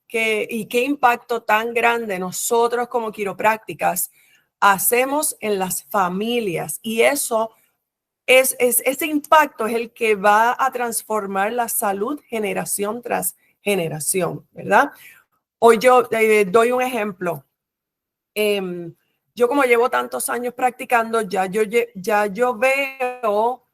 y qué impacto tan grande nosotros como quiroprácticas hacemos en las familias. Y eso ese impacto es el que va a transformar la salud generación tras generación, ¿verdad? Hoy yo doy un ejemplo. Yo como llevo tantos años practicando, ya yo veo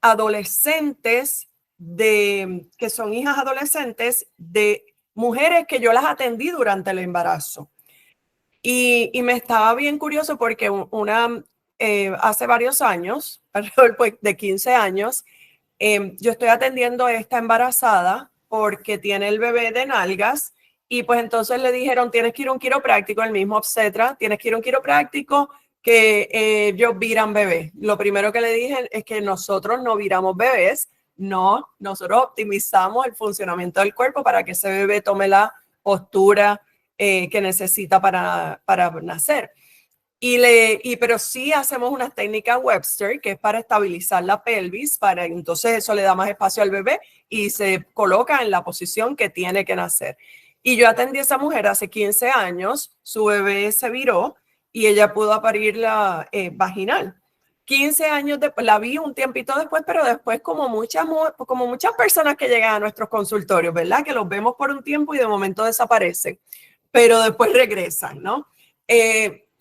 adolescentes que son hijas adolescentes de mujeres que yo las atendí durante el embarazo. Y me estaba bien curioso porque hace varios años, alrededor de 15 años, yo estoy atendiendo a esta embarazada porque tiene el bebé de nalgas y pues entonces le dijeron, tienes que ir a un quiropráctico, el mismo obstetra, tienes que ir a un quiropráctico que ellos viran bebés. Lo primero que le dije es que nosotros no viramos bebés, no, nosotros optimizamos el funcionamiento del cuerpo para que ese bebé tome la postura que necesita para nacer. Pero sí hacemos una técnica Webster, que es para estabilizar la pelvis, entonces eso le da más espacio al bebé y se coloca en la posición que tiene que nacer. Y yo atendí a esa mujer hace 15 años, su bebé se viró y ella pudo parir la vaginal. 15 años después, la vi un tiempito después, pero después como muchas personas que llegan a nuestros consultorios, ¿verdad? Que los vemos por un tiempo y de momento desaparecen, pero después regresan, ¿no?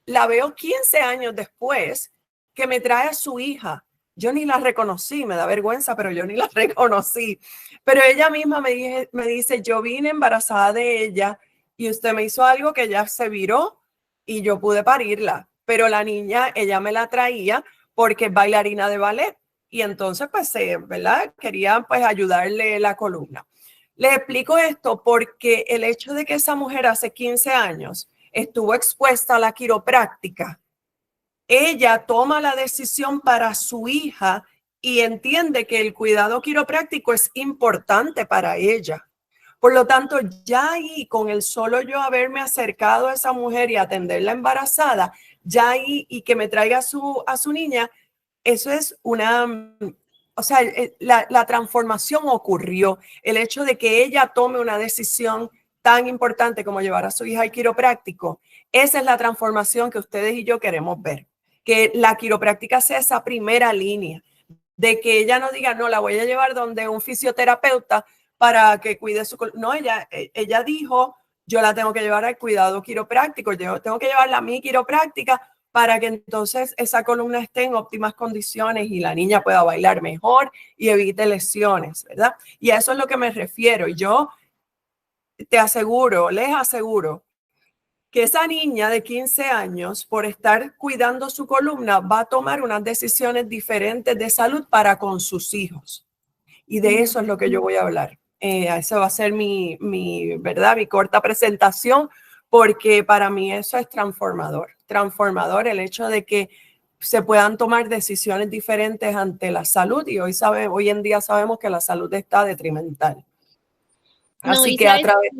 La veo 15 años después que me trae a su hija. Yo ni la reconocí, me da vergüenza, pero yo ni la reconocí. Pero ella misma me dice, yo vine embarazada de ella y usted me hizo algo que ella se viró y yo pude parirla. Pero la niña, ella me la traía porque es bailarina de ballet. Y entonces, pues, ¿verdad? Quería, pues, ayudarle la columna. Les explico esto porque el hecho de que esa mujer hace 15 años estuvo expuesta a la quiropráctica, ella toma la decisión para su hija y entiende que el cuidado quiropráctico es importante para ella. Por lo tanto, ya ahí, con el solo yo haberme acercado a esa mujer y atenderla embarazada, ya ahí, y que me traiga a su niña, eso es o sea, la transformación ocurrió. El hecho de que ella tome una decisión tan importante como llevar a su hija al quiropráctico, esa es la transformación que ustedes y yo queremos ver. Que la quiropráctica sea esa primera línea, de que ella no diga, no, la voy a llevar donde un fisioterapeuta para que cuide su... No, ella dijo, yo la tengo que llevar al cuidado quiropráctico, yo tengo que llevarla a mi quiropráctica para que entonces esa columna esté en óptimas condiciones y la niña pueda bailar mejor y evite lesiones, ¿verdad? Y a eso es lo que me refiero. Y yo les aseguro, que esa niña de 15 años, por estar cuidando su columna, va a tomar unas decisiones diferentes de salud para con sus hijos. Y de eso es lo que yo voy a hablar. Eso va a ser ¿verdad? Mi corta presentación, porque para mí eso es transformador. Transformador el hecho de que se puedan tomar decisiones diferentes ante la salud y hoy en día sabemos que la salud está detrimental. Así que a través...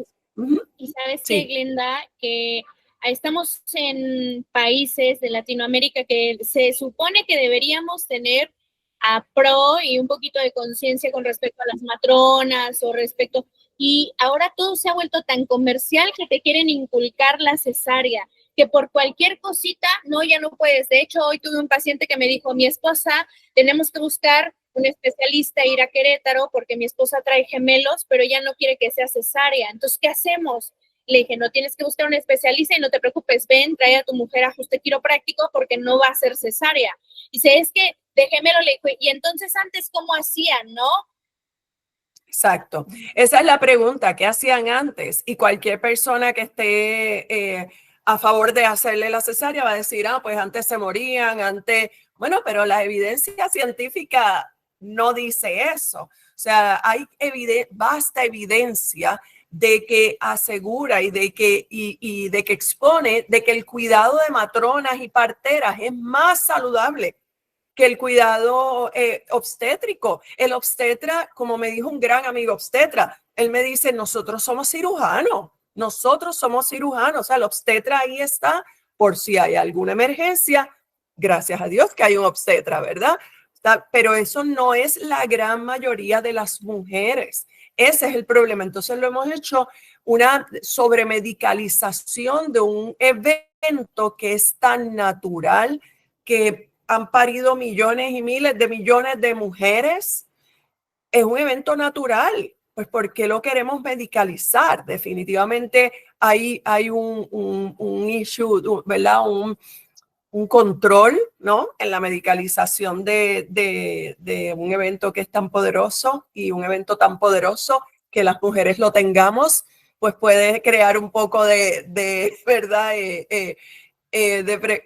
Y sabes que, Glenda, que estamos en países de Latinoamérica que se supone que deberíamos tener a pro y un poquito de conciencia con respecto a las matronas o respecto, y ahora todo se ha vuelto tan comercial que te quieren inculcar la cesárea, que por cualquier cosita, no, ya no puedes. De hecho, hoy tuve un paciente que me dijo, mi esposa, tenemos que buscar un especialista, ir a Querétaro, porque mi esposa trae gemelos, pero ella no quiere que sea cesárea. Entonces, ¿qué hacemos? Le dije, no, tienes que buscar un especialista y no te preocupes, ven, trae a tu mujer a ajuste quiropráctico porque no va a ser cesárea. Dice, es que de gemelo, le dijo, y entonces antes, ¿cómo hacían, no? Exacto. Esa es la pregunta, ¿qué hacían antes? Y cualquier persona que esté a favor de hacerle la cesárea va a decir, pues antes se morían, bueno, pero la evidencia científica no dice eso. O sea, hay vasta evidencia de que asegura y de que expone de que el cuidado de matronas y parteras es más saludable que el cuidado obstétrico. El obstetra, como me dijo un gran amigo obstetra, él me dice, nosotros somos cirujanos, o sea, el obstetra ahí está por si hay alguna emergencia, gracias a Dios que hay un obstetra, ¿verdad? Pero eso no es la gran mayoría de las mujeres. Ese es el problema. Entonces lo hemos hecho una sobremedicalización de un evento que es tan natural, que han parido millones y miles de millones de mujeres. Es un evento natural, pues ¿por qué lo queremos medicalizar? Definitivamente hay un issue, ¿verdad? Un control, ¿no? En la medicalización de un evento que es tan poderoso, y un evento tan poderoso que las mujeres lo tengamos, pues puede crear un poco de ¿verdad?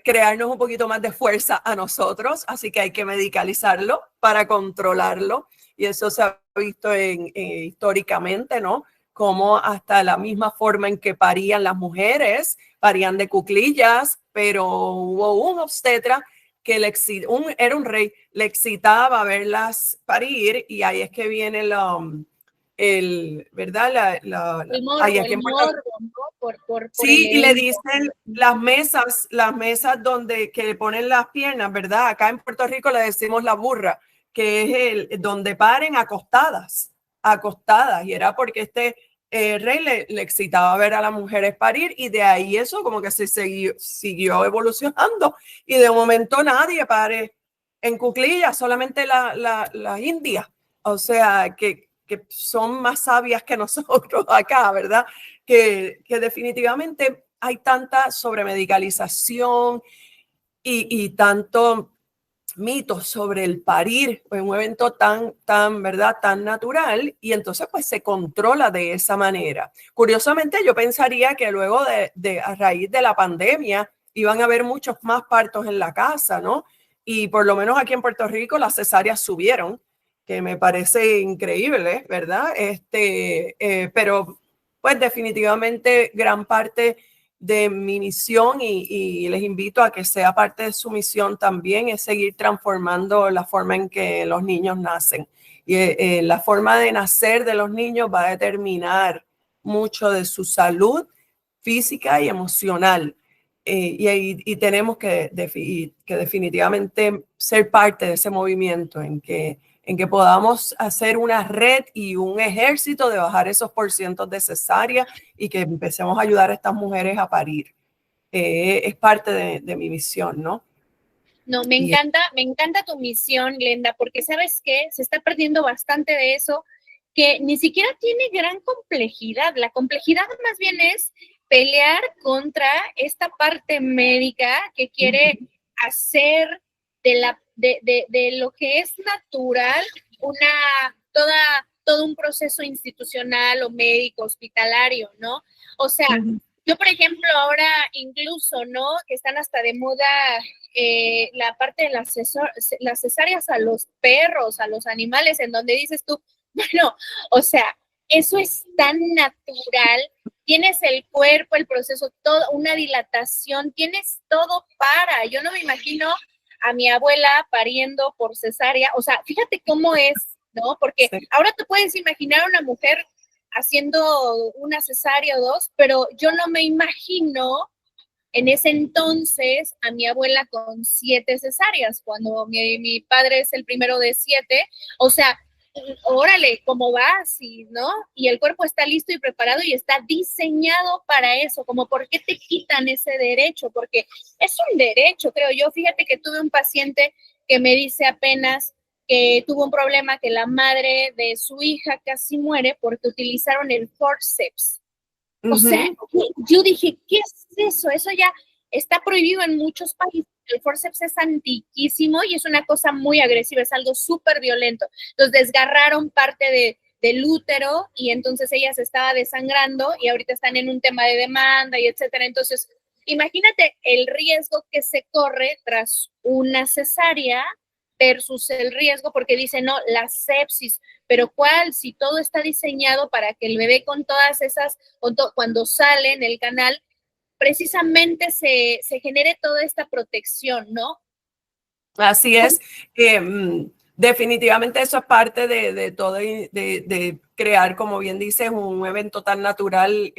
Crearnos un poquito más de fuerza a nosotros, así que hay que medicalizarlo para controlarlo, y eso se ha visto históricamente, ¿no? Como hasta la misma forma en que parían las mujeres, parían de cuclillas, pero hubo un obstetra que era un rey, le excitaba verlas parir, y ahí es que viene ¿verdad? El morbo, ahí aquí en Puerto Rico, ¿no? Sí, y le dicen las mesas donde que ponen las piernas, ¿verdad? Acá en Puerto Rico le decimos la burra, que es donde paren acostadas, y era porque rey le excitaba ver a las mujeres parir, y de ahí eso como que siguió evolucionando, y de momento nadie pare en cuclillas, solamente las indias, o sea, que son más sabias que nosotros acá, ¿verdad? Que definitivamente hay tanta sobremedicalización y tanto mitos sobre el parir en un evento ¿verdad? Tan natural, y entonces pues se controla de esa manera. Curiosamente, yo pensaría que luego a raíz de la pandemia iban a haber muchos más partos en la casa, ¿no? Y por lo menos aquí en Puerto Rico las cesáreas subieron, que me parece increíble, ¿verdad? Pero pues definitivamente gran parte de mi misión, y les invito a que sea parte de su misión también, es seguir transformando la forma en que los niños nacen. Y la forma de nacer de los niños va a determinar mucho de su salud física y emocional. Y tenemos que definitivamente ser parte de ese movimiento en que podamos hacer una red y un ejército de bajar esos porcientos de cesárea, y que empecemos a ayudar a estas mujeres a parir. Es parte de mi misión, ¿no? No, me encanta tu misión, Glenda, porque ¿sabes qué? Se está perdiendo bastante de eso, que ni siquiera tiene gran complejidad. La complejidad más bien es pelear contra esta parte médica que quiere hacer de lo que es natural todo un proceso institucional o médico, hospitalario, ¿no? O sea, yo, por ejemplo, ahora incluso, ¿no? Que están hasta de moda la parte de las cesáreas a los perros, a los animales, en donde dices tú, bueno, o sea, eso es tan natural, tienes el cuerpo, el proceso, todo, una dilatación, tienes todo yo no me imagino a mi abuela pariendo por cesárea, o sea, fíjate cómo es, ¿no? Porque sí, ahora te puedes imaginar una mujer haciendo una cesárea o dos, pero yo no me imagino en ese entonces a mi abuela con 7 cesáreas, cuando mi padre es el primero de 7, o sea, órale, ¿cómo vas? ¿No? Y el cuerpo está listo y preparado y está diseñado para eso, como ¿por qué te quitan ese derecho? Porque es un derecho, creo yo. Fíjate que tuve un paciente que me dice apenas que tuvo un problema, que la madre de su hija casi muere porque utilizaron el forceps. O sea, yo dije, ¿qué es eso? Eso ya está prohibido en muchos países. El forceps es antiquísimo y es una cosa muy agresiva, es algo súper violento. Entonces desgarraron parte del útero y entonces ella se estaba desangrando y ahorita están en un tema de demanda y etcétera. Entonces, imagínate el riesgo que se corre tras una cesárea versus el riesgo, porque dice, no, la sepsis, pero ¿cuál? Si todo está diseñado para que el bebé con todas esas, cuando sale en el canal, precisamente se genere toda esta protección, ¿no? Así es. Definitivamente eso es parte de todo, de crear, como bien dices, un evento tan natural,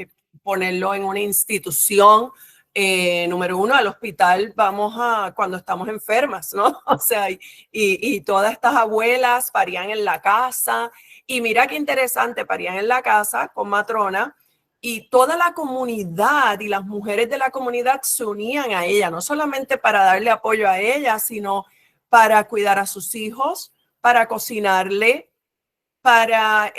ponerlo en una institución. Número uno, al hospital vamos cuando estamos enfermas, ¿no? O sea, y todas estas abuelas parían en la casa, y mira qué interesante, parían en la casa con matrona, y toda la comunidad y las mujeres de la comunidad se unían a ella, no solamente para darle apoyo a ella, sino para cuidar a sus hijos, para cocinarle, para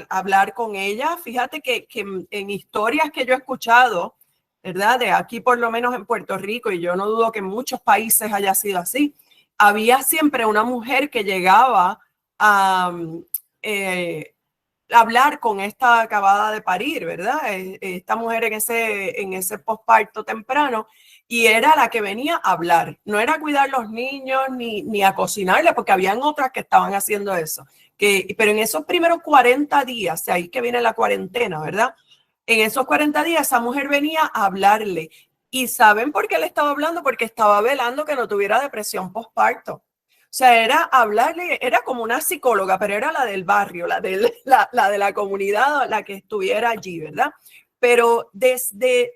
hablar con ella. Fíjate que en historias que yo he escuchado, ¿verdad? De aquí por lo menos en Puerto Rico, y yo no dudo que en muchos países haya sido así, había siempre una mujer que llegaba a hablar con esta acabada de parir, ¿verdad? Esta mujer en ese posparto temprano, y era la que venía a hablar. No era a cuidar los niños ni a cocinarle, porque habían otras que estaban haciendo eso. Pero en esos primeros 40 días, ahí que viene la cuarentena, ¿verdad? En esos 40 días esa mujer venía a hablarle. ¿Y saben por qué le estaba hablando? Porque estaba velando que no tuviera depresión postparto. O sea, era hablarle, era como una psicóloga, pero era la del barrio, la de la comunidad, la que estuviera allí, ¿verdad? Pero desde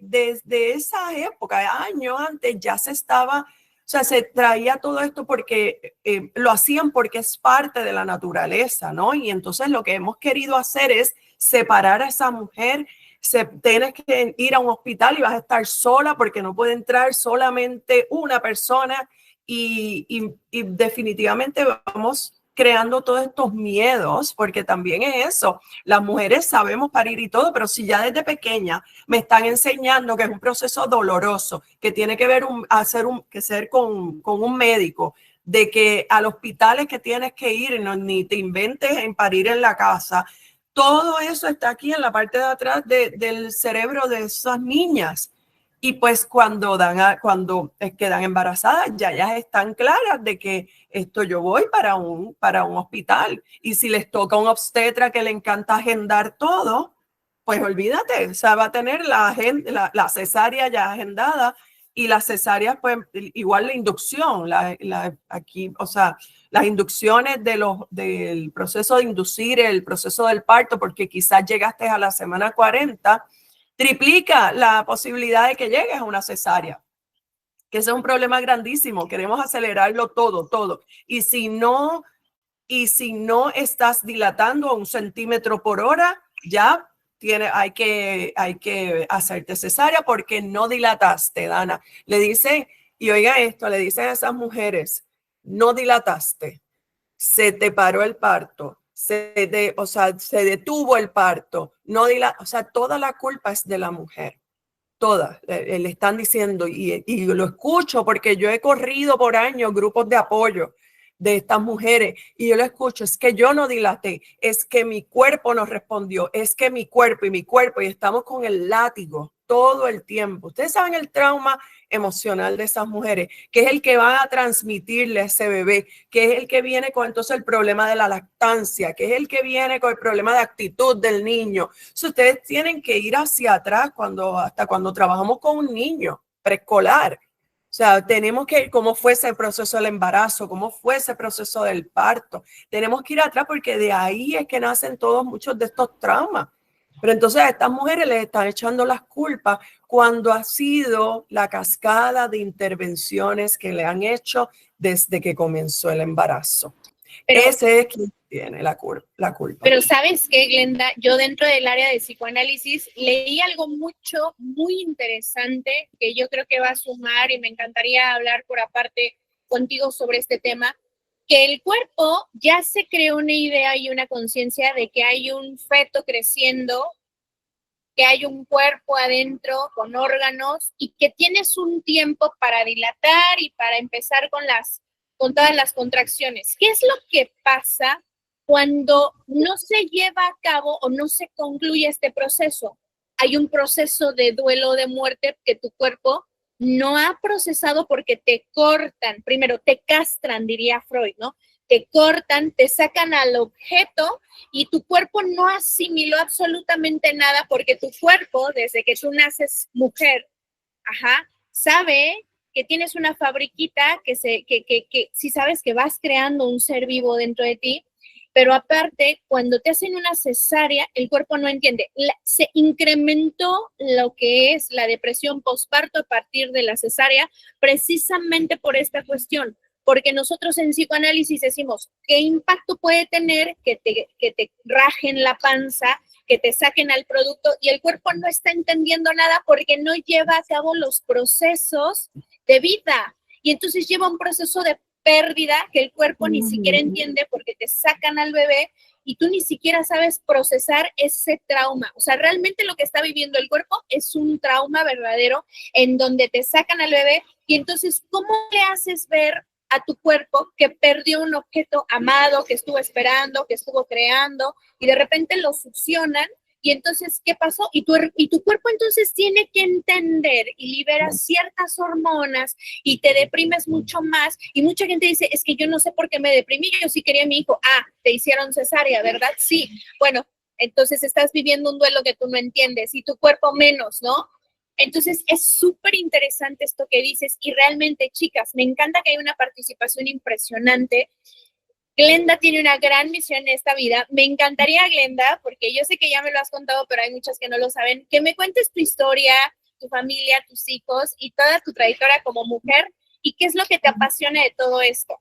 esa época, años antes, ya se estaba, o sea, se traía todo esto porque lo hacían porque es parte de la naturaleza, ¿no? Y entonces lo que hemos querido hacer es separar a esa mujer. Tienes que ir a un hospital y vas a estar sola porque no puede entrar solamente una persona. Y definitivamente vamos creando todos estos miedos, porque también es eso. Las mujeres sabemos parir y todo, pero si ya desde pequeña me están enseñando que es un proceso doloroso, que tiene que ver que ser con un médico, de que al hospital es que tienes que ir, no, ni te inventes en parir en la casa. Todo eso está aquí en la parte de atrás del cerebro de esas niñas. Y pues cuando quedan embarazadas, ya ellas están claras de que yo voy para un hospital. Y si les toca un obstetra que le encanta agendar todo, pues olvídate, o sea, va a tener la cesárea ya agendada, y las cesáreas, pues igual la inducción, aquí, o sea, las inducciones del proceso de inducir el proceso del parto, porque quizás llegaste a la semana 40, triplica la posibilidad de que llegues a una cesárea, que ese es un problema grandísimo. Queremos acelerarlo todo. Y si no estás dilatando a 1 centímetro por hora, ya hay que hacerte cesárea porque no dilataste, Dana. Le dice, y oiga esto, le dicen a esas mujeres, no dilataste, se te paró el parto, se detuvo el parto, o sea, toda la culpa es de la mujer, toda, le están diciendo, y lo escucho porque yo he corrido por años grupos de apoyo de estas mujeres, y yo lo escucho, es que yo no dilaté, es que mi cuerpo no respondió, es que mi cuerpo, y estamos con el látigo todo el tiempo. Ustedes saben el trauma emocional de esas mujeres, que es el que va a transmitirle a ese bebé, que es el que viene con entonces el problema de la lactancia, que es el que viene con el problema de actitud del niño. So, ustedes tienen que ir hacia atrás hasta cuando trabajamos con un niño preescolar. O sea, tenemos que, cómo fue ese proceso del embarazo, cómo fue ese proceso del parto. Tenemos que ir atrás porque de ahí es que nacen muchos de estos traumas. Pero entonces a estas mujeres les están echando las culpas cuando ha sido la cascada de intervenciones que le han hecho desde que comenzó el embarazo. Ese es quien tiene la culpa. Pero ¿sabes qué, Glenda? Yo dentro del área de psicoanálisis leí algo muy interesante que yo creo que va a sumar, y me encantaría hablar por aparte contigo sobre este tema, que el cuerpo ya se creó una idea y una conciencia de que hay un feto creciendo, que hay un cuerpo adentro con órganos y que tienes un tiempo para dilatar y para empezar con todas las contracciones. ¿Qué es lo que pasa cuando no se lleva a cabo o no se concluye este proceso? Hay un proceso de duelo, de muerte que tu cuerpo no ha procesado porque te cortan, primero te castran, diría Freud, ¿no? Te cortan, te sacan al objeto y tu cuerpo no asimiló absolutamente nada porque tu cuerpo, desde que tú naces mujer, sabe que tienes una fabriquita que si sabes que vas creando un ser vivo dentro de ti, pero aparte, cuando te hacen una cesárea, el cuerpo no entiende. Se incrementó lo que es la depresión postparto a partir de la cesárea, precisamente por esta cuestión, porque nosotros en psicoanálisis decimos, ¿qué impacto puede tener que te rajen la panza, que te saquen al producto y el cuerpo no está entendiendo nada porque no lleva a cabo los procesos de vida. Y entonces lleva un proceso de pérdida que el cuerpo ni siquiera entiende porque te sacan al bebé y tú ni siquiera sabes procesar ese trauma. O sea, realmente lo que está viviendo el cuerpo es un trauma verdadero en donde te sacan al bebé y entonces, ¿cómo le haces ver a tu cuerpo que perdió un objeto amado, que estuvo esperando, que estuvo creando y de repente lo succionan? Y entonces, ¿qué pasó? Y tu cuerpo entonces tiene que entender y libera ciertas hormonas y te deprimes mucho más. Y mucha gente dice, es que yo no sé por qué me deprimí, yo sí quería a mi hijo. Ah, te hicieron cesárea, ¿verdad? Sí. Bueno, entonces estás viviendo un duelo que tú no entiendes y tu cuerpo menos, ¿no? Entonces es súper interesante esto que dices y realmente, chicas, me encanta que haya una participación impresionante. Glenda tiene una gran misión en esta vida. Me encantaría, Glenda, porque yo sé que ya me lo has contado, pero hay muchas que no lo saben, que me cuentes tu historia, tu familia, tus hijos y toda tu trayectoria como mujer y qué es lo que te apasiona de todo esto.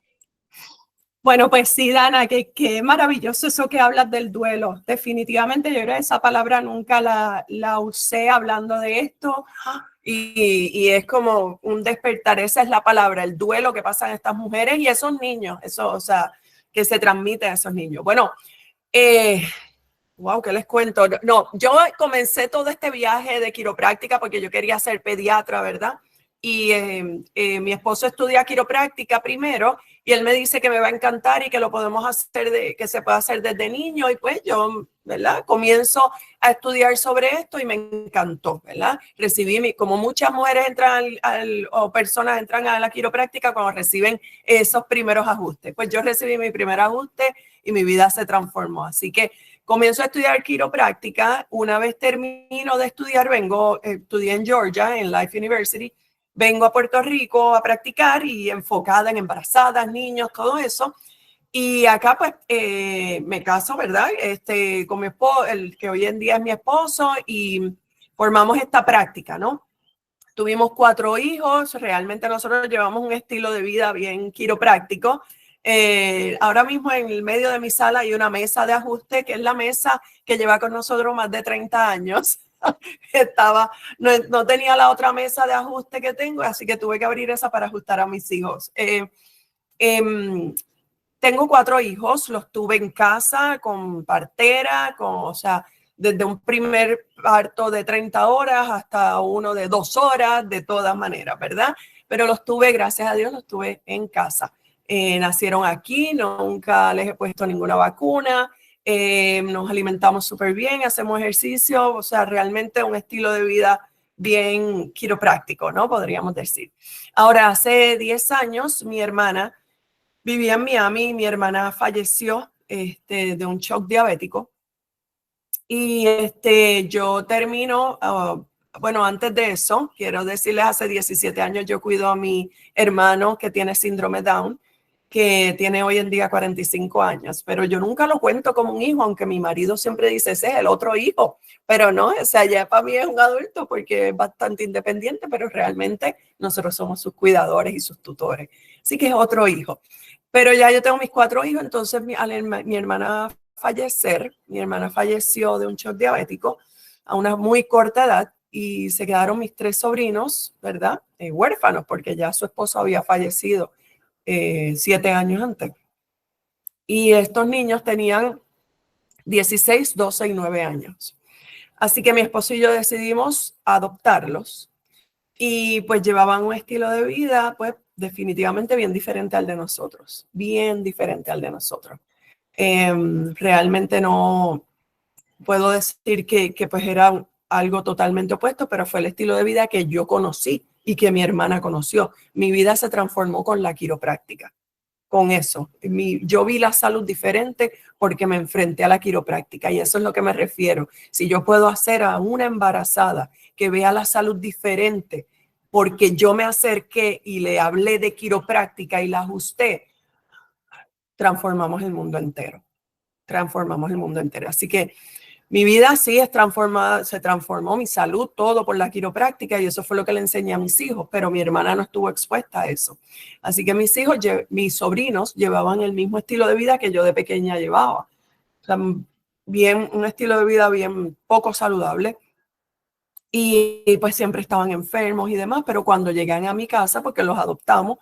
Bueno, pues sí, Dana, qué maravilloso eso que hablas del duelo. Definitivamente yo creo que esa palabra nunca la usé hablando de esto y es como un despertar, esa es la palabra, el duelo que pasan estas mujeres y esos niños, eso, o sea, que se transmite a esos niños. Bueno, wow, ¿qué les cuento? No, yo comencé todo este viaje de quiropráctica porque yo quería ser pediatra, ¿verdad? Y mi esposo estudia quiropráctica primero y él me dice que me va a encantar y que lo podemos hacer, que se puede hacer desde niño y pues yo, ¿verdad? Comienzo a estudiar sobre esto y me encantó, ¿verdad? Recibí, como muchas mujeres entran o personas entran a la quiropráctica cuando reciben esos primeros ajustes. Pues yo recibí mi primer ajuste y mi vida se transformó. Así que comienzo a estudiar quiropráctica. Una vez termino de estudiar, estudié en Georgia, en Life University. Vengo a Puerto Rico a practicar y enfocada en embarazadas, niños, todo eso. Y acá pues me caso, ¿verdad? Con mi esposo, el que hoy en día es mi esposo, y formamos esta práctica, ¿no? Tuvimos 4 hijos, realmente nosotros llevamos un estilo de vida bien quiropráctico. Ahora mismo en el medio de mi sala hay una mesa de ajuste, que es la mesa que lleva con nosotros más de 30 años. No tenía la otra mesa de ajuste que tengo, así que tuve que abrir esa para ajustar a mis hijos. Tengo 4 hijos, los tuve en casa con partera, o sea, desde un primer parto de 30 horas hasta uno de 2 horas, de todas maneras, ¿verdad? Pero los tuve, gracias a Dios, los tuve en casa. Nacieron aquí, nunca les he puesto ninguna vacuna. Nos alimentamos súper bien, hacemos ejercicio, o sea, realmente un estilo de vida bien quiropráctico, ¿no? Podríamos decir. Ahora, hace 10 años, mi hermana vivía en Miami, mi hermana falleció de un shock diabético y yo termino, bueno, antes de eso, quiero decirles, hace 17 años yo cuido a mi hermano que tiene síndrome Down, que tiene hoy en día 45 años, pero yo nunca lo cuento como un hijo, aunque mi marido siempre dice, ese es el otro hijo, pero no, o sea, ya para mí es un adulto porque es bastante independiente, pero realmente nosotros somos sus cuidadores y sus tutores, así que es otro hijo. Pero ya yo tengo mis 4 hijos, entonces mi hermana mi hermana falleció de un shock diabético a una muy corta edad y se quedaron mis 3 sobrinos, ¿verdad? Huérfanos, porque ya su esposo había fallecido 7 años antes. Y estos niños tenían 16, 12 y 9 años. Así que mi esposo y yo decidimos adoptarlos y pues llevaban un estilo de vida pues definitivamente bien diferente al de nosotros, bien diferente al de nosotros. Realmente no puedo decir que pues era algo totalmente opuesto, pero fue el estilo de vida que yo conocí y que mi hermana conoció. Mi vida se transformó con la quiropráctica, con eso. Yo vi la salud diferente porque me enfrenté a la quiropráctica y eso es lo que me refiero. Si yo puedo hacer a una embarazada que vea la salud diferente porque yo me acerqué y le hablé de quiropráctica y la ajusté, transformamos el mundo entero. Transformamos el mundo entero. Así que mi vida sí es transformada, se transformó, mi salud, todo por la quiropráctica y eso fue lo que le enseñé a mis hijos, pero mi hermana no estuvo expuesta a eso. Así que mis sobrinos llevaban el mismo estilo de vida que yo de pequeña llevaba. O sea, un estilo de vida bien poco saludable. Y pues siempre estaban enfermos y demás, pero cuando llegan a mi casa, porque los adoptamos,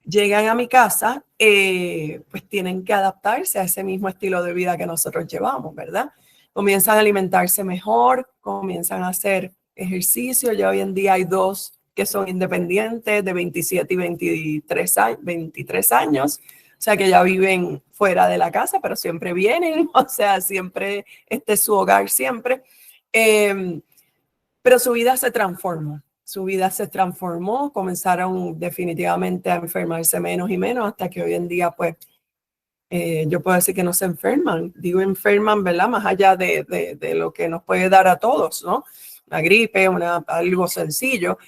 llegan a mi casa, pues tienen que adaptarse a ese mismo estilo de vida que nosotros llevamos, ¿verdad? Comienzan a alimentarse mejor, comienzan a hacer ejercicio. Ya hoy en día hay 2 que son independientes de 27 y 23 años, o sea que ya viven fuera de la casa, pero siempre vienen, o sea, siempre, este es su hogar siempre. Pero su vida se transformó. Su vida se transformó, comenzaron definitivamente a enfermarse menos y menos hasta que hoy en día, pues, yo puedo decir que no se enferman. Digo enferman, ¿verdad? Más allá de lo que nos puede dar a todos, ¿no? Una gripe, algo sencillo.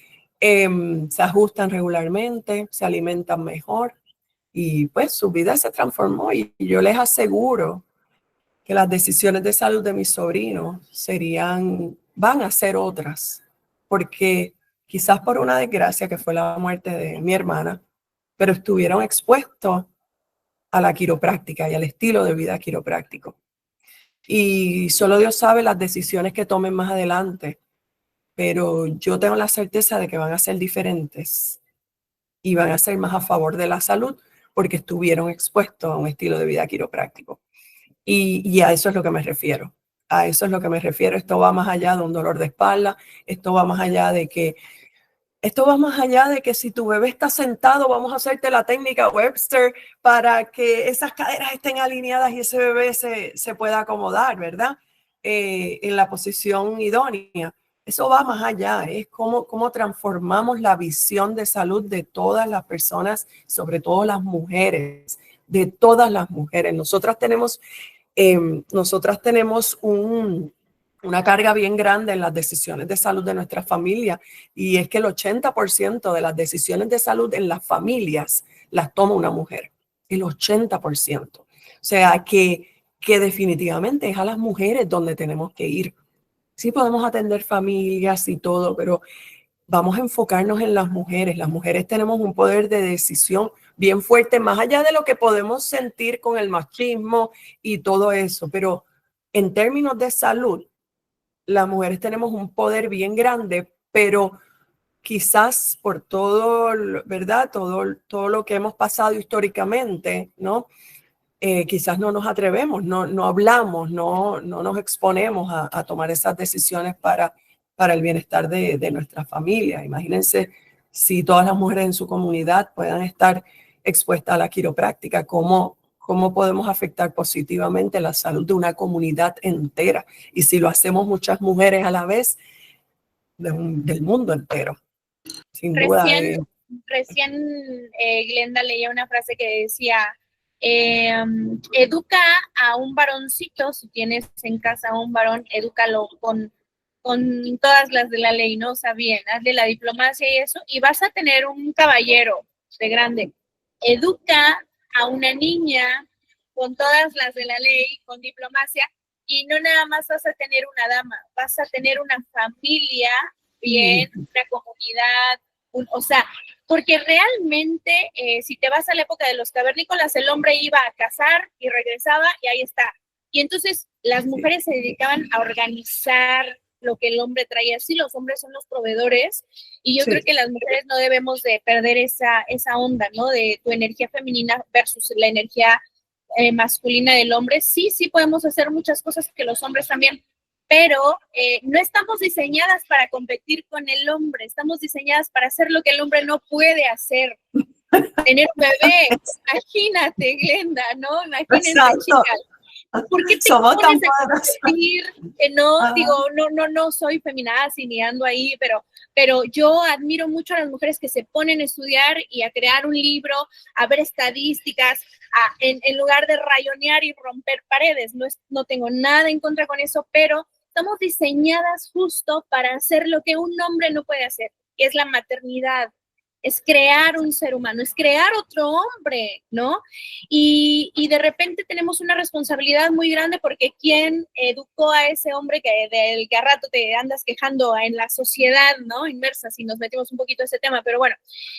Se ajustan regularmente, se alimentan mejor y pues su vida se transformó. Y yo les aseguro que las decisiones de salud de mis sobrinos van a ser otras, porque quizás por una desgracia que fue la muerte de mi hermana, pero estuvieron expuestos a la quiropráctica y al estilo de vida quiropráctico. Y solo Dios sabe las decisiones que tomen más adelante, pero yo tengo la certeza de que van a ser diferentes y van a ser más a favor de la salud porque estuvieron expuestos a un estilo de vida quiropráctico. Y a eso es lo que me refiero. A eso es lo que me refiero. Esto va más allá de un dolor de espalda. Esto va más allá de que si tu bebé está sentado, vamos a hacerte la técnica Webster para que esas caderas estén alineadas y ese bebé se pueda acomodar, ¿verdad? En la posición idónea. Eso va más allá. Es cómo transformamos la visión de salud de todas las personas, sobre todo las mujeres, de todas las mujeres. Nosotras tenemos una carga bien grande en las decisiones de salud de nuestra familia y es que el 80% de las decisiones de salud en las familias las toma una mujer, el 80%. O sea que definitivamente es a las mujeres donde tenemos que ir. Sí podemos atender familias y todo, pero vamos a enfocarnos en las mujeres. Las mujeres tenemos un poder de decisión bien fuerte, más allá de lo que podemos sentir con el machismo y todo eso. Pero en términos de salud, las mujeres tenemos un poder bien grande, pero quizás por todo, ¿verdad? Todo lo que hemos pasado históricamente, ¿no? Quizás no nos atrevemos, no hablamos, no nos exponemos a tomar esas decisiones para el bienestar de nuestra familia. Imagínense si todas las mujeres en su comunidad puedan estar expuestas a la quiropráctica, cómo podemos afectar positivamente la salud de una comunidad entera. Y si lo hacemos muchas mujeres a la vez, del mundo entero, sin duda. Recién Glenda leía una frase que decía, educa a un varoncito, si tienes en casa a un varón, edúcalo con todas las de la ley, ¿no? O sea, bien, hazle la diplomacia y eso, y vas a tener un caballero de grande. Educa a una niña con todas las de la ley, con diplomacia, y no nada más vas a tener una dama, vas a tener una familia bien, una comunidad, o sea, porque realmente si te vas a la época de los cavernícolas, el hombre iba a cazar y regresaba y ahí está. Y entonces las mujeres se dedicaban a organizar lo que el hombre traía. Sí, los hombres son los proveedores y yo creo que las mujeres no debemos de perder esa onda, ¿no? De tu energía femenina versus la energía masculina del hombre. Sí podemos hacer muchas cosas que los hombres también, pero no estamos diseñadas para competir con el hombre, estamos diseñadas para hacer lo que el hombre no puede hacer. Tener un bebé, imagínate, Glenda, ¿no? Imagínense, chicas. ¿Por qué te Somos pones tan a competir? Digo, no soy feminazi ni ando ahí, pero yo admiro mucho a las mujeres que se ponen a estudiar y a crear un libro, a ver estadísticas, en lugar de rayonear y romper paredes. No tengo nada en contra con eso, pero estamos diseñadas justo para hacer lo que un hombre no puede hacer, que es la maternidad. Es crear un ser humano, es crear otro hombre, ¿no? Y de repente tenemos una responsabilidad muy grande porque ¿quién educó a ese hombre del que a rato te andas quejando en la sociedad, ¿no? Inmersa, si nos metemos un poquito a ese tema. Pero bueno,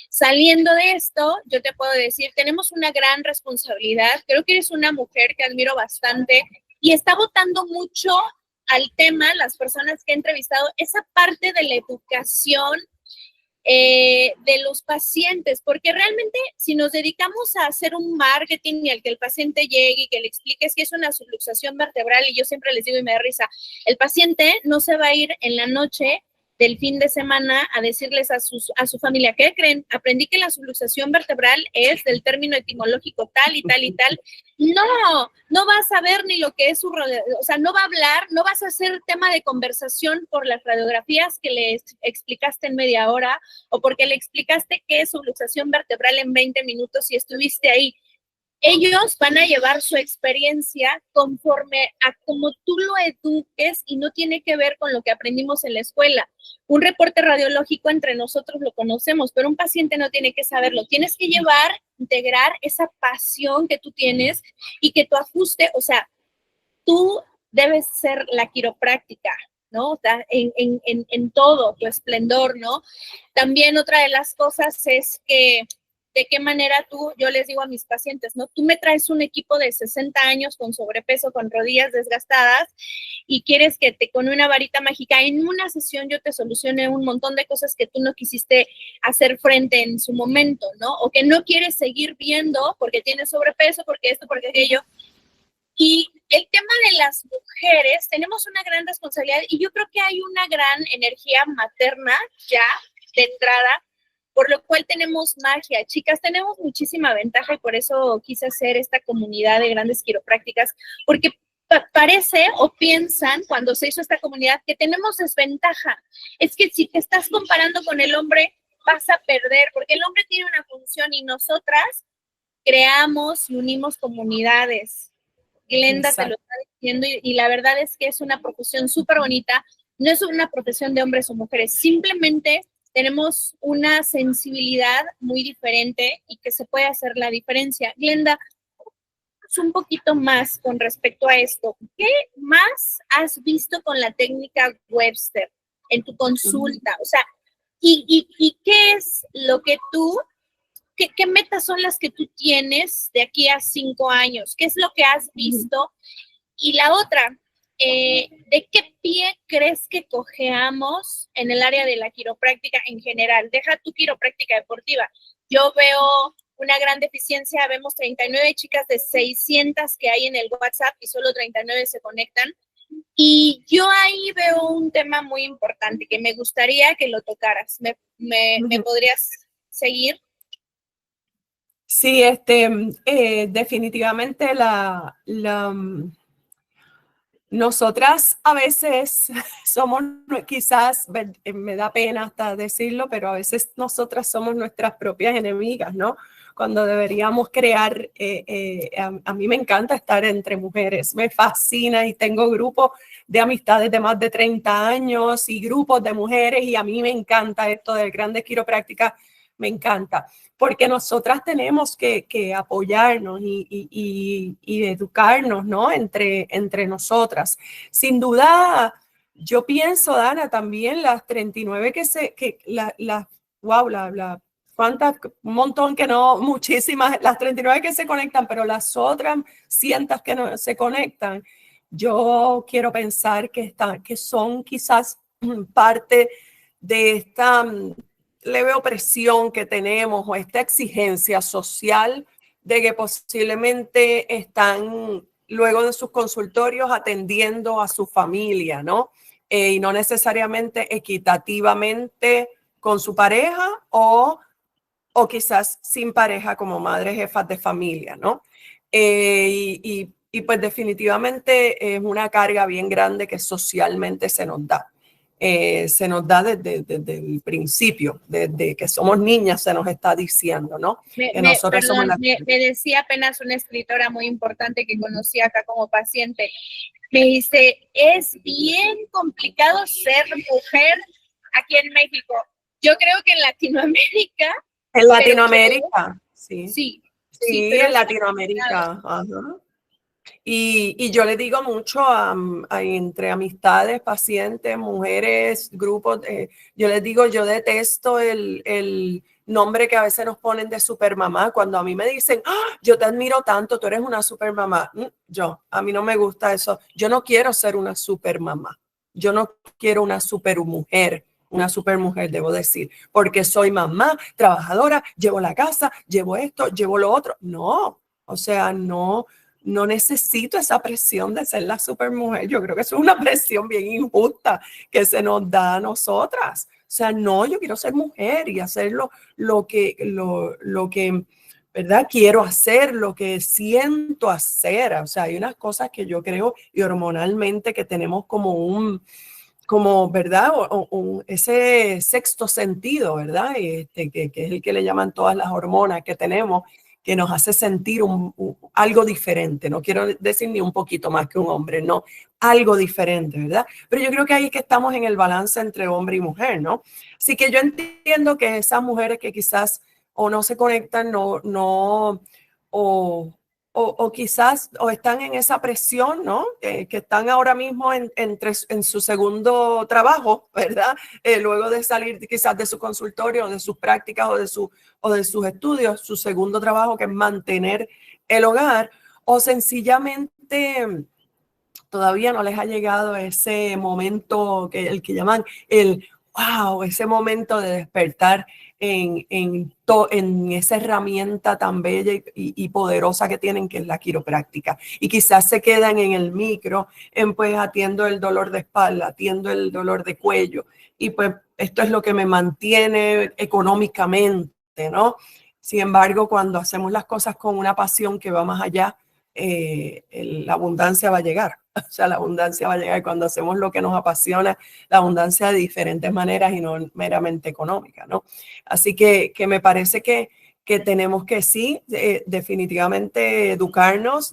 saliendo de esto, yo te puedo decir, tenemos una gran responsabilidad. Creo que eres una mujer que admiro bastante y está botando mucho al tema, las personas que he entrevistado, esa parte de la educación de los pacientes, porque realmente si nos dedicamos a hacer un marketing y al que el paciente llegue y que le expliques que es una subluxación vertebral, y yo siempre les digo y me da risa, el paciente no se va a ir en la noche del fin de semana a decirles a su familia, ¿qué creen? Aprendí que la subluxación vertebral es del término etimológico tal y tal y tal. No va a saber ni lo que es o sea, no va a hablar, no vas a hacer tema de conversación por las radiografías que le explicaste en media hora o porque le explicaste qué es subluxación vertebral en 20 minutos y estuviste ahí. Ellos van a llevar su experiencia conforme a cómo tú lo eduques y no tiene que ver con lo que aprendimos en la escuela. Un reporte radiológico entre nosotros lo conocemos, pero un paciente no tiene que saberlo. Tienes que integrar esa pasión que tú tienes y que tu ajuste, o sea, tú debes ser la quiropráctica, ¿no? O sea, en todo tu esplendor, ¿no? También otra de las cosas es que de qué manera yo les digo a mis pacientes, ¿no? Tú me traes un equipo de 60 años con sobrepeso, con rodillas desgastadas y quieres que con una varita mágica en una sesión yo te solucione un montón de cosas que tú no quisiste hacer frente en su momento, ¿no? O que no quieres seguir viendo porque tienes sobrepeso, porque esto, porque aquello. Y el tema de las mujeres, tenemos una gran responsabilidad y yo creo que hay una gran energía materna ya de entrada, por lo cual tenemos magia. Chicas, tenemos muchísima ventaja y por eso quise hacer esta comunidad de grandes quiroprácticas, porque parece o piensan cuando se hizo esta comunidad que tenemos desventaja. Es que si te estás comparando con el hombre, vas a perder, porque el hombre tiene una función y nosotras creamos y unimos comunidades. Glenda te lo está diciendo y la verdad es que es una profesión súper bonita. No es una profesión de hombres o mujeres, simplemente tenemos una sensibilidad muy diferente y que se puede hacer la diferencia. Glenda, un poquito más con respecto a esto. ¿Qué más has visto con la técnica Webster en tu consulta? O sea, ¿y qué es lo que tú, qué metas son las que tú tienes de aquí a 5 años? ¿Qué es lo que has visto? Y la otra, ¿de qué pie crees que cojeamos en el área de la quiropráctica en general? Deja tu quiropráctica deportiva. Yo veo una gran deficiencia, vemos 39 chicas de 600 que hay en el WhatsApp y solo 39 se conectan. Y yo ahí veo un tema muy importante que me gustaría que lo tocaras. ¿Me podrías seguir? Sí, definitivamente nosotras a veces somos, quizás me da pena hasta decirlo, pero a veces nosotras somos nuestras propias enemigas, ¿no? Cuando deberíamos crear, a mí me encanta estar entre mujeres, me fascina y tengo grupos de amistades de más de 30 años y grupos de mujeres y a mí me encanta esto de grandes quiroprácticas, me encanta. Porque nosotras tenemos que apoyarnos y educarnos, ¿no? Entre nosotras. Sin duda, yo pienso, Dana, también las 39 cuántas, un montón que no, muchísimas, las 39 que se conectan, pero las otras cientos que no se conectan, yo quiero pensar que son quizás parte de esta leve opresión que tenemos o esta exigencia social de que posiblemente están luego de sus consultorios atendiendo a su familia, ¿no? Y no necesariamente equitativamente con su pareja o quizás sin pareja como madres jefas de familia, ¿no? Y pues definitivamente es una carga bien grande que socialmente se nos da. Desde el principio, desde que somos niñas se nos está diciendo, ¿no? Me decía apenas una escritora muy importante que conocí acá como paciente, me dice, es bien complicado ser mujer aquí en México. Yo creo que en Latinoamérica. En Latinoamérica, sí. Sí, en Latinoamérica. Ajá. Y yo le digo mucho entre amistades, pacientes, mujeres, grupos, yo les digo, yo detesto el nombre que a veces nos ponen de supermamá. Cuando a mí me dicen, ¡ah, yo te admiro tanto, tú eres una supermamá! A mí no me gusta eso. Yo no quiero ser una supermamá. Yo no quiero una supermujer. Una supermujer, debo decir, porque soy mamá, trabajadora, llevo la casa, llevo esto, llevo lo otro. No, o sea, no necesito esa presión de ser la supermujer. Yo creo que eso es una presión bien injusta que se nos da a nosotras. O sea, no, yo quiero ser mujer y hacer lo que, ¿verdad? Quiero hacer, lo que siento hacer. O sea, hay unas cosas que yo creo y hormonalmente que tenemos como, ¿verdad? Ese sexto sentido, ¿verdad? Que es el que le llaman todas las hormonas que tenemos, que nos hace sentir algo diferente. No quiero decir ni un poquito más que un hombre, no, algo diferente, ¿verdad? Pero yo creo que ahí es que estamos en el balance entre hombre y mujer, ¿no? Así que yo entiendo que esas mujeres que quizás o no se conectan, o quizás o están en esa presión, ¿no? Que están ahora mismo en su segundo trabajo, ¿verdad? Luego de salir quizás de su consultorio, de sus prácticas o de sus estudios, su segundo trabajo que es mantener el hogar, o sencillamente todavía no les ha llegado ese momento el que llaman el wow, ese momento de despertar en esa herramienta tan bella y poderosa que tienen, que es la quiropráctica. Y quizás se quedan en el micro, pues atiendo el dolor de espalda, atiendo el dolor de cuello. Y pues esto es lo que me mantiene económicamente, ¿no? Sin embargo, cuando hacemos las cosas con una pasión que va más allá, la abundancia va a llegar. O sea, la abundancia va a llegar cuando hacemos lo que nos apasiona, la abundancia de diferentes maneras y no meramente económica, ¿no? Así que me parece que tenemos que sí, definitivamente educarnos,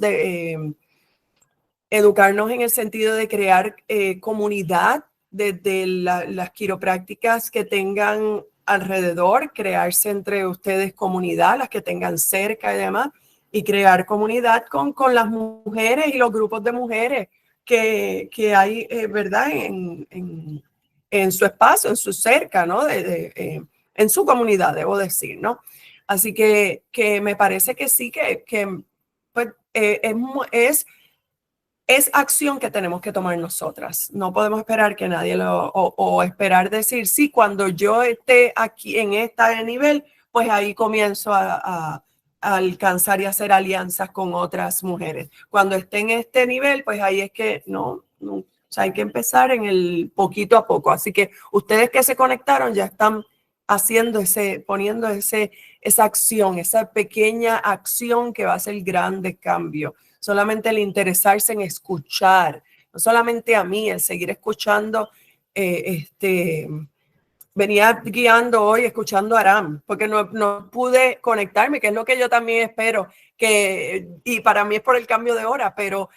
educarnos en el sentido de crear comunidad desde las quiroprácticas que tengan alrededor, crearse entre ustedes comunidad, las que tengan cerca y demás, y crear comunidad con las mujeres y los grupos de mujeres que hay, ¿verdad? En su espacio, en su cerca, ¿no? En su comunidad, debo decir, ¿no? Así que me parece que sí, que pues, es acción que tenemos que tomar nosotras. No podemos esperar que nadie o esperar decir, sí, cuando yo esté aquí en este nivel, pues ahí comienzo a alcanzar y hacer alianzas con otras mujeres. Cuando esté en este nivel, pues ahí es que no, o sea, hay que empezar en el poquito a poco. Así que ustedes que se conectaron ya están poniendo esa acción, esa pequeña acción que va a hacer grandes cambios. Solamente el interesarse en escuchar, no solamente a mí, el seguir escuchando. Venía guiando hoy escuchando a Aram, porque no pude conectarme, que es lo que yo también espero, y para mí es por el cambio de hora, pero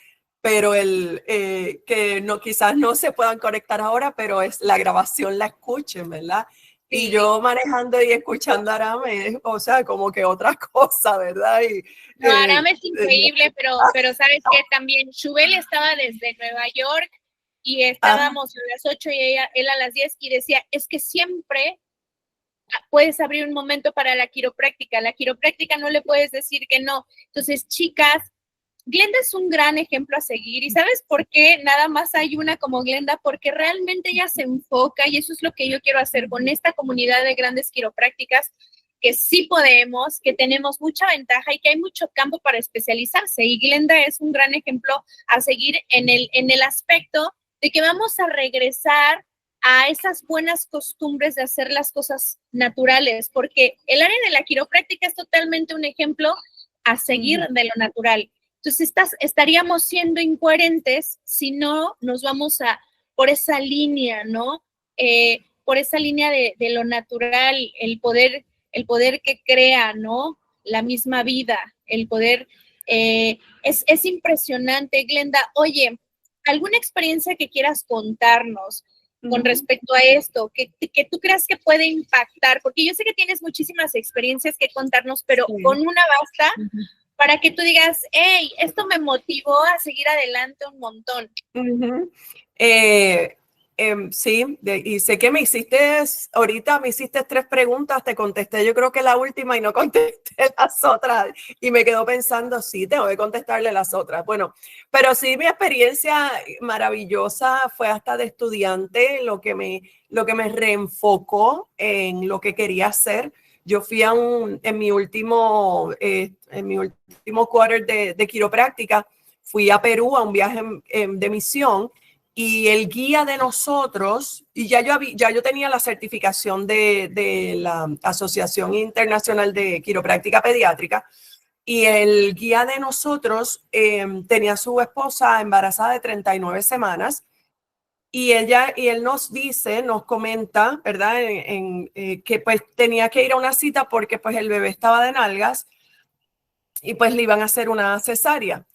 que no, quizás no se puedan conectar ahora, pero es la grabación la escuchen, ¿verdad? Y yo manejando y escuchando a Aram, o sea, como que otra cosa, ¿verdad? No, Aram es increíble, pero sabes que también Shubel estaba desde Nueva York y estábamos a las 8 y él a las 10 y decía, es que siempre puedes abrir un momento para la quiropráctica no le puedes decir que no. Entonces, chicas, Glenda es un gran ejemplo a seguir. ¿Y sabes por qué nada más hay una como Glenda? Porque realmente ella se enfoca y eso es lo que yo quiero hacer con esta comunidad de grandes quiroprácticas, que sí podemos, que tenemos mucha ventaja y que hay mucho campo para especializarse. Y Glenda es un gran ejemplo a seguir en el aspecto de que vamos a regresar a esas buenas costumbres de hacer las cosas naturales, porque el área de la quiropráctica es totalmente un ejemplo a seguir de lo natural. Entonces estaríamos siendo incoherentes si no nos vamos por esa línea, ¿no? Por esa línea de lo natural, el poder que crea, ¿no? La misma vida, el poder, es impresionante, Glenda. Oye, ¿alguna experiencia que quieras contarnos con respecto a esto, que tú creas que puede impactar? Porque yo sé que tienes muchísimas experiencias que contarnos, pero con una basta para que tú digas, hey, esto me motivó a seguir adelante un montón. Sí, y sé que ahorita me hiciste 3 preguntas, te contesté yo creo que la última y no contesté las otras y me quedo pensando, sí, tengo que contestarle las otras. Bueno, pero sí, mi experiencia maravillosa fue hasta de estudiante, lo que me reenfocó en lo que quería hacer. Yo fui en mi último quarter de quiropráctica, fui a Perú a un viaje de misión. Y el guía de nosotros, y ya yo tenía la certificación de la Asociación Internacional de Quiropráctica Pediátrica, y el guía de nosotros tenía a su esposa embarazada de 39 semanas, y él nos comenta, ¿verdad? Que pues tenía que ir a una cita porque pues el bebé estaba de nalgas y pues le iban a hacer una cesárea.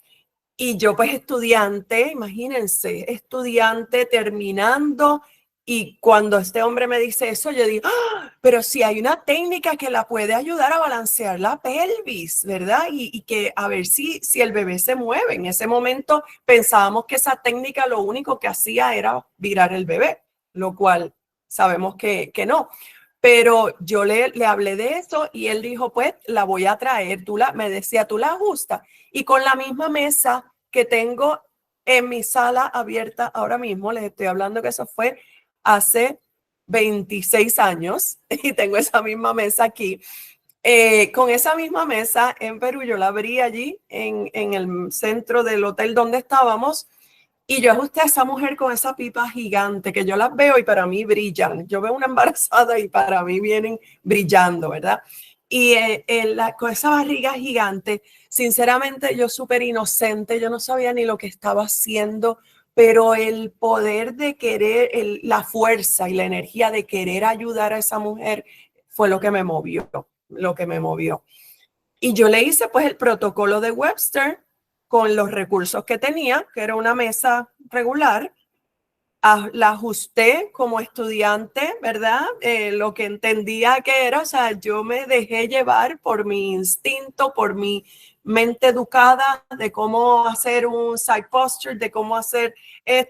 Y yo pues estudiante, imagínense, estudiante terminando, y cuando este hombre me dice eso, yo digo, ¡ah! Pero si hay una técnica que la puede ayudar a balancear la pelvis, ¿verdad? Y que a ver si el bebé se mueve. En ese momento pensábamos que esa técnica lo único que hacía era virar el bebé, lo cual sabemos que no. Pero yo le hablé de eso y él dijo, pues la voy a traer, me decía, tú la ajustas. Y con la misma mesa que tengo en mi sala abierta ahora mismo, les estoy hablando que eso fue hace 26 años y tengo esa misma mesa aquí. Con esa misma mesa en Perú, yo la abrí allí en el centro del hotel donde estábamos. Y yo ajusté a esa mujer con esa pipa gigante que yo las veo y para mí brillan. Yo veo una embarazada y para mí vienen brillando, ¿verdad? Y con esa barriga gigante, sinceramente yo súper inocente, yo no sabía ni lo que estaba haciendo, pero el poder de querer, la fuerza y la energía de querer ayudar a esa mujer fue lo que me movió, lo que me movió. Y yo le hice pues el protocolo de Webster con los recursos que tenía, que era una mesa regular. La ajusté como estudiante, ¿verdad? Lo que entendía que era, o sea, yo me dejé llevar por mi instinto, por mi mente educada de cómo hacer un side posture, de cómo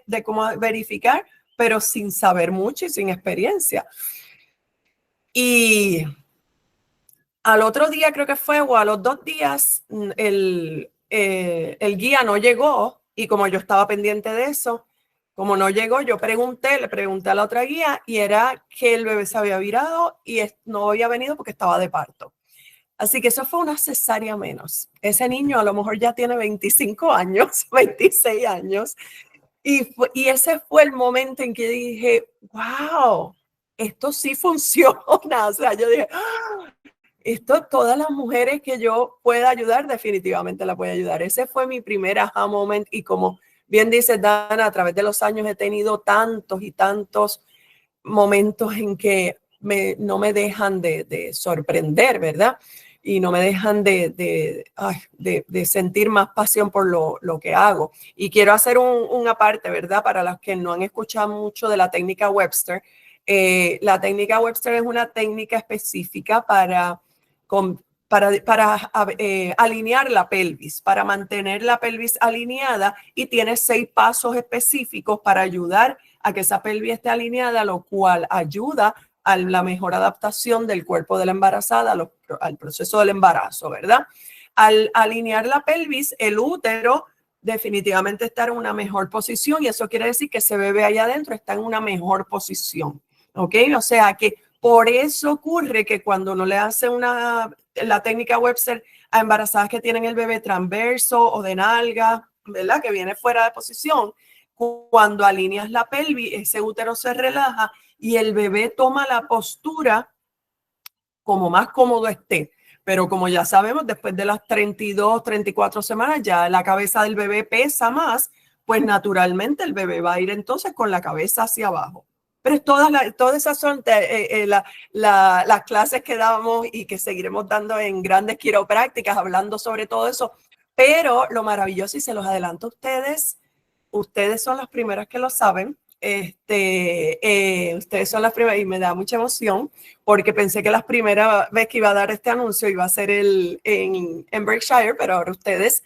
de cómo verificar, pero sin saber mucho y sin experiencia. Y al otro día creo que fue, o a los 2 días, el guía no llegó, y como yo estaba pendiente de eso, como no llegó, le pregunté a la otra guía y era que el bebé se había virado y no había venido porque estaba de parto. Así que eso fue una cesárea menos. Ese niño a lo mejor ya tiene 25 años, 26 años. Y ese fue el momento en que dije, wow, esto sí funciona. O sea, yo dije, ¡ah! Esto, todas las mujeres que yo pueda ayudar, definitivamente la puedo ayudar. Ese fue mi primer aha moment, y como bien dice Dana, a través de los años he tenido tantos y tantos momentos en que no me dejan de sorprender, ¿verdad? Y no me dejan de sentir más pasión por lo que hago. Y quiero hacer una parte, ¿verdad? Para los que no han escuchado mucho de la técnica Webster. La técnica Webster es una técnica específica para alinear la pelvis, para mantener la pelvis alineada, y tiene 6 pasos específicos para ayudar a que esa pelvis esté alineada, lo cual ayuda a la mejor adaptación del cuerpo de la embarazada al proceso del embarazo, ¿verdad? Al alinear la pelvis, el útero definitivamente está en una mejor posición, y eso quiere decir que ese bebé allá adentro está en una mejor posición, ¿ok? O sea que por eso ocurre que cuando uno le hace la técnica Webster a embarazadas que tienen el bebé transverso o de nalga, ¿verdad? Que viene fuera de posición, cuando alineas la pelvis, ese útero se relaja y el bebé toma la postura como más cómodo esté. Pero como ya sabemos, después de las 32, 34 semanas, ya la cabeza del bebé pesa más, pues naturalmente el bebé va a ir entonces con la cabeza hacia abajo. Pero todas esas son las clases que damos y que seguiremos dando en grandes quiroprácticas, hablando sobre todo eso. Pero lo maravilloso, y se los adelanto a ustedes son las primeras que lo saben, Ustedes son las primeras y me da mucha emoción porque pensé que la primera vez que iba a dar este anuncio iba a ser en Berkshire, pero ahora ustedes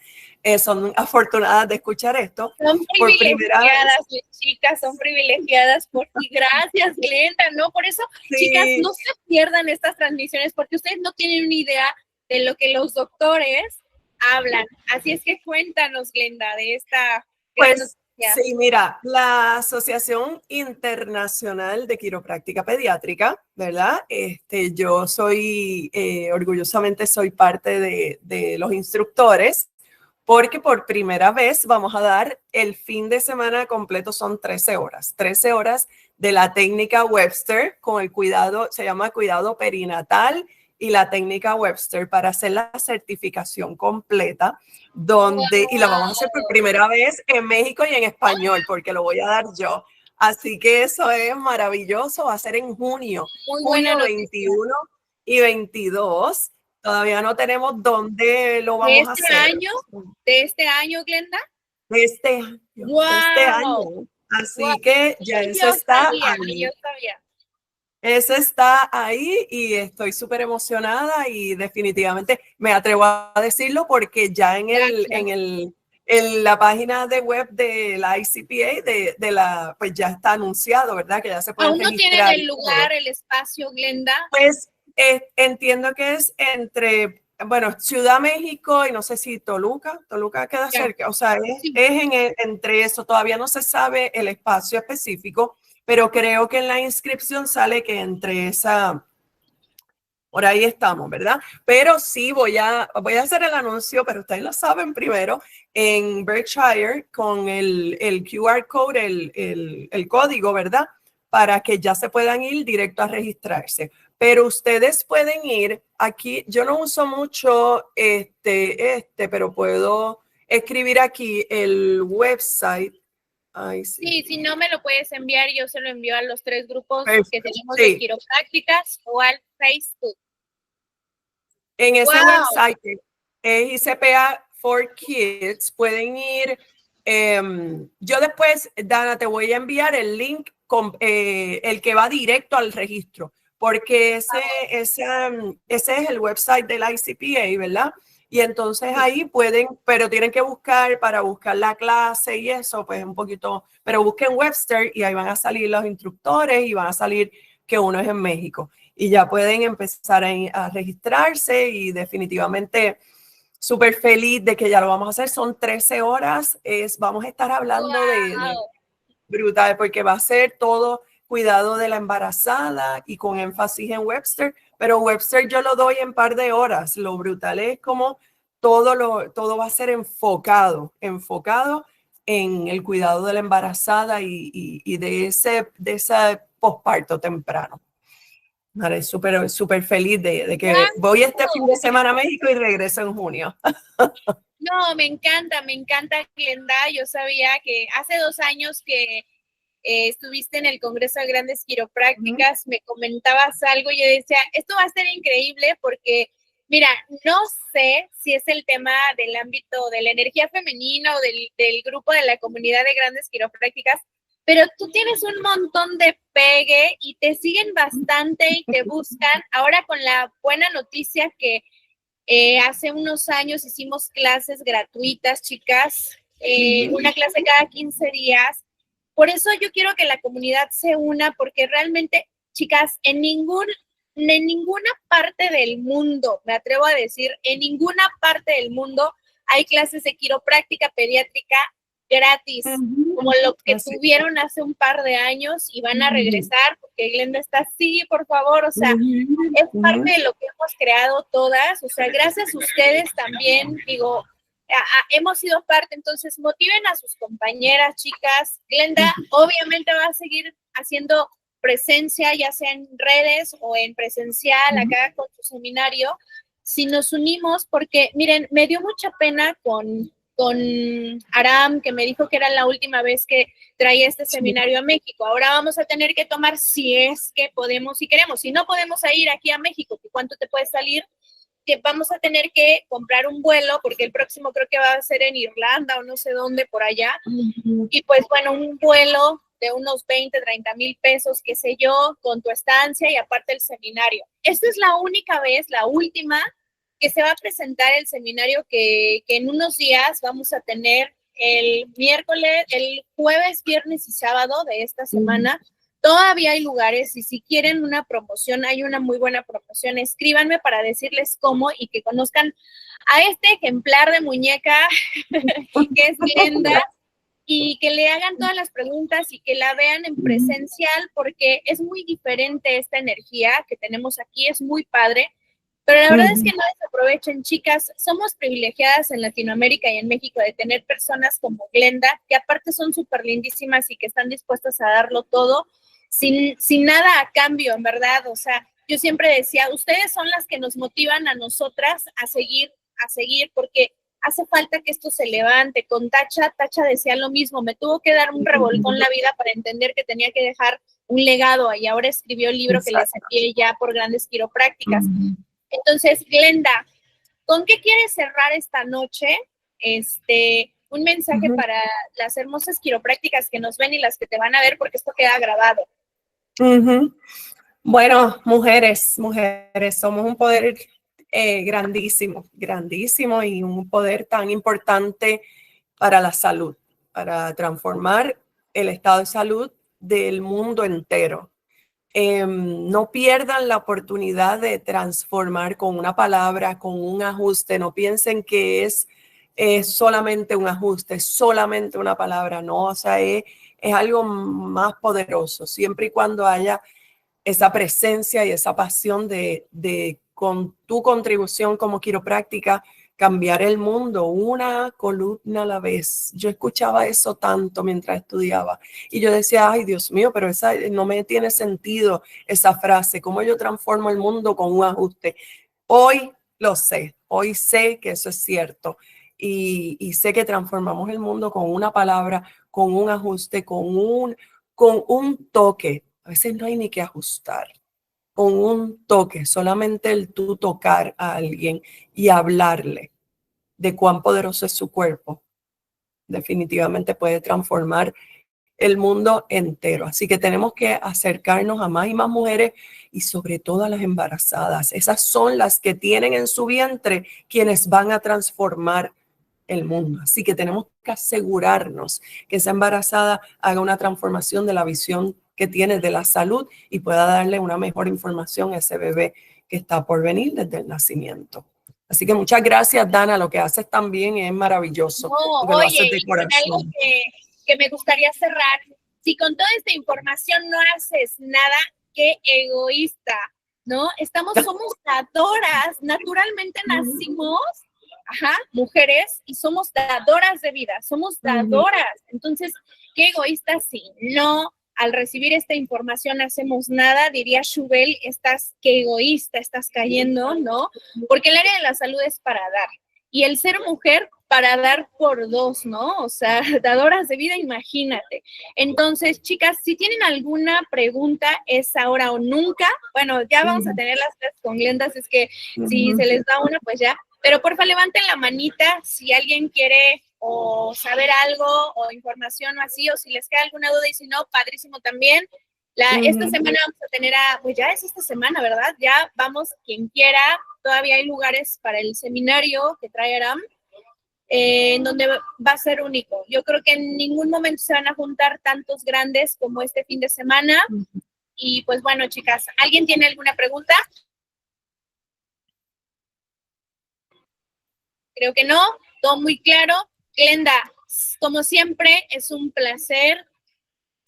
son afortunadas de escuchar esto. Son privilegiadas, chicas, son privilegiadas por ti. Gracias, Glenda, ¿no? Por eso, sí. Chicas, no se pierdan estas transmisiones porque ustedes no tienen una idea de lo que los doctores hablan. Así es que cuéntanos, Glenda, de esta... Pues sí, mira, la Asociación Internacional de Quiropráctica Pediátrica, ¿verdad? Yo soy, orgullosamente soy parte de los instructores, porque por primera vez vamos a dar el fin de semana completo, son 13 horas de la técnica Webster con el cuidado, se llama cuidado perinatal y la técnica Webster para hacer la certificación completa, donde, y la vamos a hacer por primera vez en México y en español, porque lo voy a dar yo. Así que eso es maravilloso, va a ser en junio, junio 21 y 22. Todavía no tenemos dónde lo vamos a hacer. ¿De este año, Glenda? De este año. Wow. De este año. Así que ya eso está ahí. Eso está ahí y estoy súper emocionada y definitivamente me atrevo a decirlo porque ya en la página de web de la ICPA, pues ya está anunciado, ¿verdad? Que ya se puede registrar. ¿Aún no tienen el lugar, el espacio, Glenda? Pues entiendo que es entre, bueno, Ciudad México y no sé si Toluca queda cerca, o sea, entre eso, todavía no se sabe el espacio específico, pero creo que en la inscripción sale que entre esa, por ahí estamos, ¿verdad? Pero sí voy a hacer el anuncio, pero ustedes lo saben primero, en Berkshire con el QR code, el código, ¿verdad? Para que ya se puedan ir directo a registrarse. Pero ustedes pueden ir aquí, yo no uso mucho pero puedo escribir aquí el website. Ay, sí. Sí, si no me lo puedes enviar, yo se lo envío a los 3 grupos que tenemos de quiroprácticas o al Facebook. En ese website es ICPA for Kids, pueden ir. Yo después, Dana, te voy a enviar el link, el que va directo al registro, porque ese es el website de la ICPA, ¿verdad? Y entonces ahí pueden, pero tienen que buscar para buscar la clase y eso, pues un poquito, pero busquen Webster y ahí van a salir los instructores y van a salir que uno es en México. Y ya pueden empezar a registrarse y definitivamente súper feliz de que ya lo vamos a hacer. Son 13 horas, vamos a estar hablando de brutal, porque va a ser todo cuidado de la embarazada y con énfasis en Webster, pero Webster yo lo doy en par de horas. Lo brutal es como todo va a ser enfocado en el cuidado de la embarazada y de ese posparto temprano. Vale, súper feliz de que voy este fin de semana a México y regreso en junio. No, me encanta, Glenda. Yo sabía que hace 2 años que estuviste en el Congreso de Grandes Quiroprácticas, me comentabas algo y yo decía, esto va a ser increíble porque, mira, no sé si es el tema del ámbito de la energía femenina o del grupo de la comunidad de Grandes Quiroprácticas, pero tú tienes un montón de pegue y te siguen bastante y te buscan. Ahora con la buena noticia que hace unos años hicimos clases gratuitas, chicas, una clase cada 15 días. Por eso yo quiero que la comunidad se una, porque realmente, chicas, en ninguna parte del mundo, me atrevo a decir, en ninguna parte del mundo hay clases de quiropráctica pediátrica gratis, como lo que tuvieron hace un par de años y van a regresar, porque Glenda está así, por favor, o sea, es parte de lo que hemos creado todas, o sea, gracias a ustedes también, digo, hemos sido parte, entonces motiven a sus compañeras, chicas. Glenda obviamente va a seguir haciendo presencia, ya sea en redes o en presencial, acá con su seminario, si nos unimos, porque miren, me dio mucha pena con Aram, que me dijo que era la última vez que traía este seminario a México. Ahora vamos a tener que tomar, si es que podemos y queremos. Si no podemos ir aquí a México, ¿cuánto te puede salir? Que vamos a tener que comprar un vuelo, porque el próximo creo que va a ser en Irlanda o no sé dónde, por allá. Y pues bueno, un vuelo de unos 20, 30 mil pesos, qué sé yo, con tu estancia y aparte el seminario. Esta es la única vez, la última, que se va a presentar el seminario que en unos días vamos a tener el miércoles, el jueves, viernes y sábado de esta semana. Todavía hay lugares y si quieren una promoción, hay una muy buena promoción. Escríbanme para decirles cómo y que conozcan a este ejemplar de muñeca que es Glenda y que le hagan todas las preguntas y que la vean en presencial porque es muy diferente esta energía que tenemos aquí, es muy padre. Pero la verdad es que no desaprovechen, chicas. Somos privilegiadas en Latinoamérica y en México de tener personas como Glenda, que aparte son súper lindísimas y que están dispuestas a darlo todo sin nada a cambio, en verdad. O sea, yo siempre decía, ustedes son las que nos motivan a nosotras a seguir, porque hace falta que esto se levante. Con Tacha decía lo mismo, me tuvo que dar un revolcón la vida para entender que tenía que dejar un legado y ahora escribió el libro que le saqué ya por Grandes Quiroprácticas. Entonces, Glenda, ¿con qué quieres cerrar esta noche? Un mensaje para las hermosas quiroprácticas que nos ven y las que te van a ver, porque esto queda grabado. Bueno, mujeres, somos un poder grandísimo y un poder tan importante para la salud, para transformar el estado de salud del mundo entero. No pierdan la oportunidad de transformar con una palabra, con un ajuste. No piensen que es solamente un ajuste, solamente una palabra. No, o sea, es algo más poderoso, siempre y cuando haya esa presencia y esa pasión de con tu contribución como quiropráctica, cambiar el mundo una columna a la vez. Yo escuchaba eso tanto mientras estudiaba y yo decía, ay Dios mío, pero esa no me tiene sentido esa frase, ¿cómo yo transformo el mundo con un ajuste? Hoy lo sé, hoy sé que eso es cierto y sé que transformamos el mundo con una palabra, con un ajuste, con un toque. A veces no hay ni que ajustar. Con un toque, solamente el tú tocar a alguien y hablarle de cuán poderoso es su cuerpo, definitivamente puede transformar el mundo entero. Así que tenemos que acercarnos a más y más mujeres y sobre todo a las embarazadas. Esas son las que tienen en su vientre quienes van a transformar el mundo. Así que tenemos que asegurarnos que esa embarazada haga una transformación de la visión que tiene de la salud y pueda darle una mejor información a ese bebé que está por venir desde el nacimiento. Así que muchas gracias, Dana. Lo que haces también es maravilloso. No, oye, y con algo que me gustaría cerrar. Si con toda esta información no haces nada, qué egoísta, ¿no? Somos dadoras, naturalmente nacimos, mujeres, y somos dadoras de vida, somos dadoras. Entonces, qué egoísta si no al recibir esta información hacemos nada, diría Schubel, qué egoísta, estás cayendo, ¿no? Porque el área de la salud es para dar. Y el ser mujer para dar por dos, ¿no? O sea, dadoras de vida, imagínate. Entonces, chicas, si tienen alguna pregunta, es ahora o nunca. Bueno, ya vamos a tener las tres con Glenda, es que si se les da una, pues ya. Pero porfa, levanten la manita si alguien quiere o saber algo o información o así, o si les queda alguna duda, y si no, padrísimo también. Esta semana vamos a tener pues ya es esta semana, ¿verdad? Ya vamos, quien quiera, todavía hay lugares para el seminario que trae Aram, en donde va a ser único. Yo creo que en ningún momento se van a juntar tantos grandes como este fin de semana. Y pues bueno, chicas, ¿alguien tiene alguna pregunta? Creo que no, todo muy claro. Glenda, como siempre, es un placer.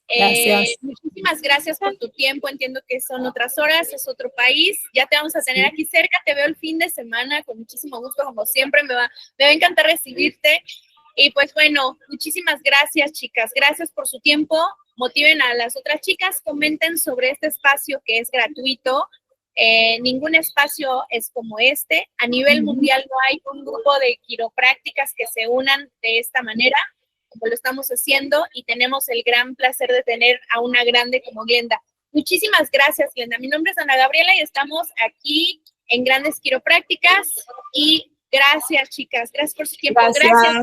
Gracias. Muchísimas gracias por tu tiempo. Entiendo que son otras horas, es otro país. Ya te vamos a tener aquí cerca. Te veo el fin de semana con muchísimo gusto, como siempre. Me va a encantar recibirte. Y pues bueno, muchísimas gracias, chicas. Gracias por su tiempo. Motiven a las otras chicas. Comenten sobre este espacio que es gratuito. Ningún espacio es como este. A nivel mundial no hay un grupo de quiroprácticas que se unan de esta manera, como lo estamos haciendo, y tenemos el gran placer de tener a una grande como Glenda. Muchísimas gracias, Glenda. Mi nombre es Ana Gabriela y estamos aquí en Grandes Quiroprácticas. Y gracias, chicas. Gracias por su tiempo. Gracias.